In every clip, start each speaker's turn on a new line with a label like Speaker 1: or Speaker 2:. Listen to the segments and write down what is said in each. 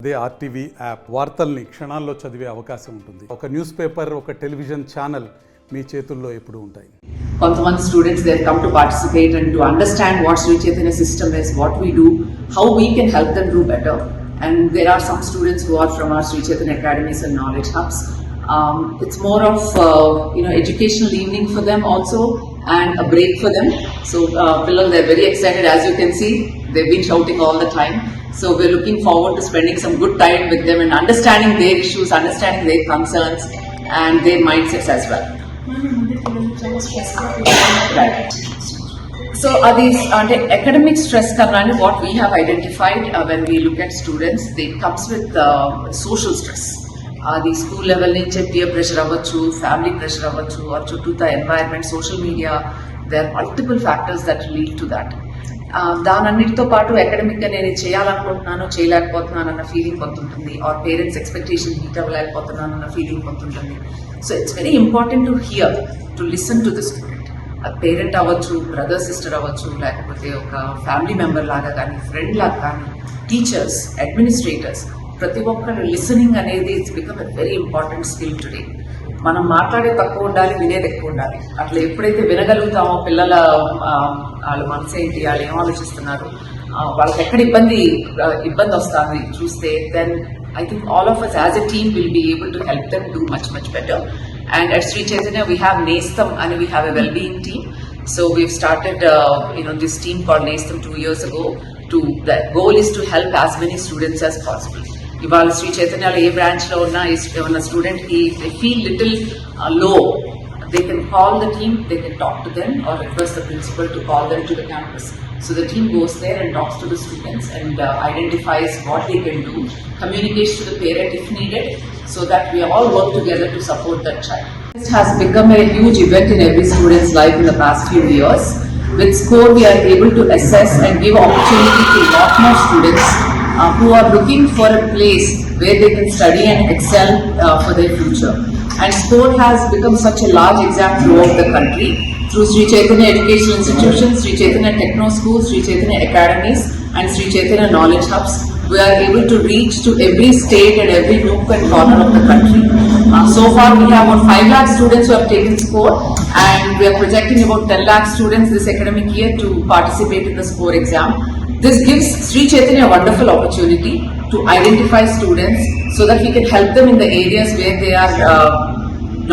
Speaker 1: అదే RTV app వార్తల్ని క్షణాల్లో చదివే అవకాశం ఉంటుంది. ఒక న్యూస్ పేపర్, ఒక టెలివిజన్ ఛానల్ మీ చేతుల్లో ఎప్పుడూ ఉంటాయి.
Speaker 2: కొంతమంది students they come to participate and to understand what Sri Chaitanya system is, what we do, how we can help them do better. And there are some students who are from our Sri Chaitanya academies and knowledge hubs. It's more of educational evening for them also and a break for them. So they're very excited, as you can see. They've been shouting all the time. So we're looking forward to spending some good time with them and understanding their issues, understanding their concerns and their mindsets as well. Right. So these academic stress karnani, what we have identified when we look at students, it comes with social stress. The school level nunche peer pressure avvachu, family pressure avvachu, or chuttuta environment, social media, there are multiple factors that lead to that. దానన్నిటితో పాటు అకాడమిక్గా నేను చేయాలనుకుంటున్నాను, చేయలేకపోతున్నాను అన్న feeling కొంటుంటుంది, our parents expectation meet అవ్వలేకపోతున్నాను అన్న ఫీలింగ్ కొంటుంటుంది. So it's very important to hear, to listen to the student. Parent అవ్వచ్చు, బ్రదర్ సిస్టర్ అవ్వచ్చు, లేకపోతే ఒక ఫ్యామిలీ మెంబర్ లాగా కానీ, ఫ్రెండ్ లాగా కానీ, టీచర్స్, అడ్మినిస్ట్రేటర్స్, ప్రతి ఒక్కరు లిసనింగ్ అనేది it's become a very important skill today. మనం మాట్లాడే తక్కువ ఉండాలి, వినేది ఎక్కువ ఉండాలి. అట్లా ఎప్పుడైతే వినగలుగుతామో పిల్లల వాళ్ళ మనసు ఏంటి, వాళ్ళు ఏం ఆలోచిస్తున్నారు, వాళ్ళకి ఎక్కడ ఇబ్బంది వస్తుంది చూస్తే, then I think all of us as a team will be able to help them do much better. And at Sri Chaitanya we have Nestam and we have a well-being team. So we've started this team called Nestam 2 years ago. The goal is to help as many students as possible. ఇవాళ శ్రీ చైతన్యలో ఏ branch లో ఉన్నా ఏమన్నా student కి they feel little low, they can call the team, they can talk to them or request the principal to call them to the campus. So the team goes there and talks to the students and identifies what they can do, communicates to the parent if needed, so that we all work together to support that child. This has become a huge event in every student's life in the past few years. With SCORE we are able to assess and give opportunity to a lot more students who are looking for a place where they can study and excel for their future. And SCORE has become such a large exam throughout the country. Through Sri Chaitanya Educational Institutions, Sri Chaitanya Techno Schools, Sri Chaitanya Academies and Sri Chaitanya Knowledge Hubs, we are able to reach to every state and every nook and corner of the country. So far we have about 5 lakh students who have taken SCORE, and we are projecting about 10 lakh students this academic year to participate in the SCORE exam. This gives Sri Chaitanya a wonderful opportunity to identify students so that we can help them in the areas where they are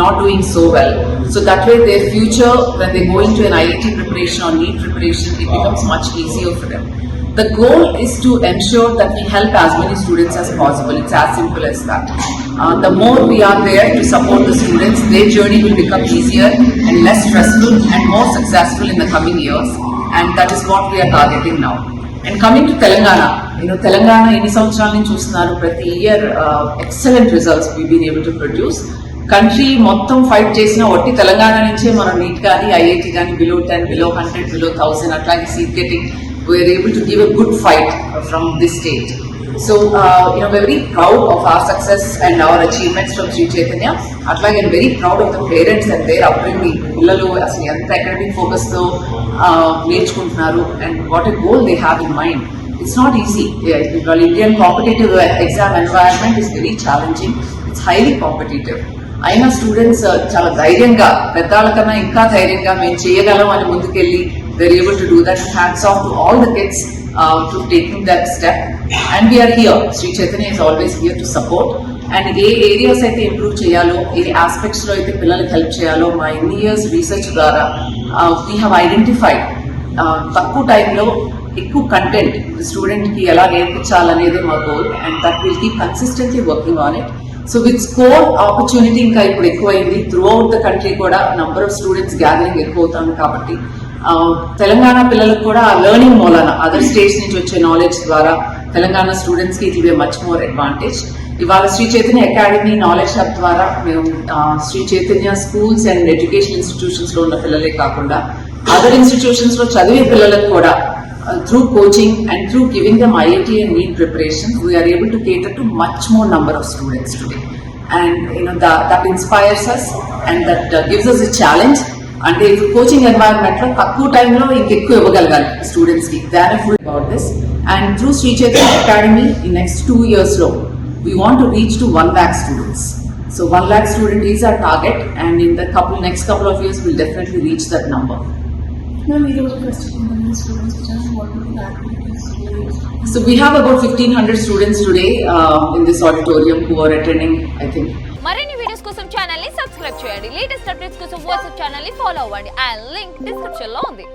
Speaker 2: not doing so well. So that way their future, when they go into an IIT preparation or NEET preparation, it becomes much easier for them. The goal is to ensure that we help as many students as possible. It's as simple as that. The more we are there to support the students, their journey will become easier and less stressful and more successful in the coming years. And that is what we are targeting now. And coming to Telangana, Telangana ఎన్ని సంవత్సరాల నుంచి చూస్తున్నారు, ప్రతి year excellent results we've been able to produce. Country మొత్తం fight చేసిన ఒట్టి తెలంగాణ నుంచే మనం నీట్ కానీ, ఐఐటి కానీ, below 10, below 100, below 1000 అట్లాగే seat getting we're able to give a good fight from this state. So we're very proud of our success and our achievements from Sri Chaitanya. Atlage I'm very proud of the parents and their upbringing. Pillalu asalu enta academic focus tho నేర్చుకుంటున్నారు and what a goal they have in mind. It's not easy. Because Indian competitive exam environment is very challenging. It's highly competitive. అయినా students చాలా ధైర్యంగా, పెద్దవాళ్ళ కన్నా ఇంకా ధైర్యంగా మేము చేయగలం అని ముందుకెళ్ళి they're able to do that. Hats off to all the kids to taking that step. And we are here. Sri Chaitanya is always here to support. And A areas అయితే ఇంప్రూవ్ చేయాలో, ఏ ఆస్పెక్ట్స్ లో అయితే పిల్లలకి help చేయాలో, మా ఇన్ని years research ద్వారా we have identified తక్కువ టైంలో ఎక్కువ కంటెంట్ స్టూడెంట్ కి ఎలా నేర్పించాలనేది మా goal. And that will keep consistently working on it. So with score opportunity ఇంకా ఇప్పుడు ఎక్కువైంది. త్రూ అవుట్ ద కంట్రీ కూడా నంబర్ ఆఫ్ స్టూడెంట్స్ గ్యాదరింగ్ ఎక్కువ అవుతాను కాబట్టి తెలంగాణ పిల్లలకు కూడా లెర్నింగ్ మూలన అదర్ స్టేట్స్ నుంచి వచ్చే నాలెడ్జ్ ద్వారా తెలంగాణ స్టూడెంట్స్ కి it will be much more advantage. ఇవాళ Sri Chaitanya academy knowledge hub ద్వారా మేము Sri Chaitanya schools and education institutions లో ఉన్న పిల్లలే కాకుండా అదర్ ఇన్స్టిట్యూషన్స్ లో చదివే పిల్లలకు కూడా through coaching and through giving them IIT and NEET preparation, we are able to cater to much more number of students today. And that inspires us and that gives us a challenge అంటే coaching environment లో తక్కువ టైంలో ఇంకెక్కువ ఇవ్వగలగాలి students కి. They are full about this and through Shri Chaitanya academy ఈ next 2 years లో we want to reach to 1 lakh students. So 1 lakh student is our target and in the next couple of years we'll definitely reach that number.
Speaker 3: Ma'am, we have a question from the students which are what will be the activities today?
Speaker 2: So we have about 1500 students today in this auditorium who are attending, I think.
Speaker 4: మరిన్ని videos కోసం channel ని subscribe చేయండి. Latest updates కోసం WhatsApp channel ని follow అవ్వండి. ఆ link description లో ఉంది.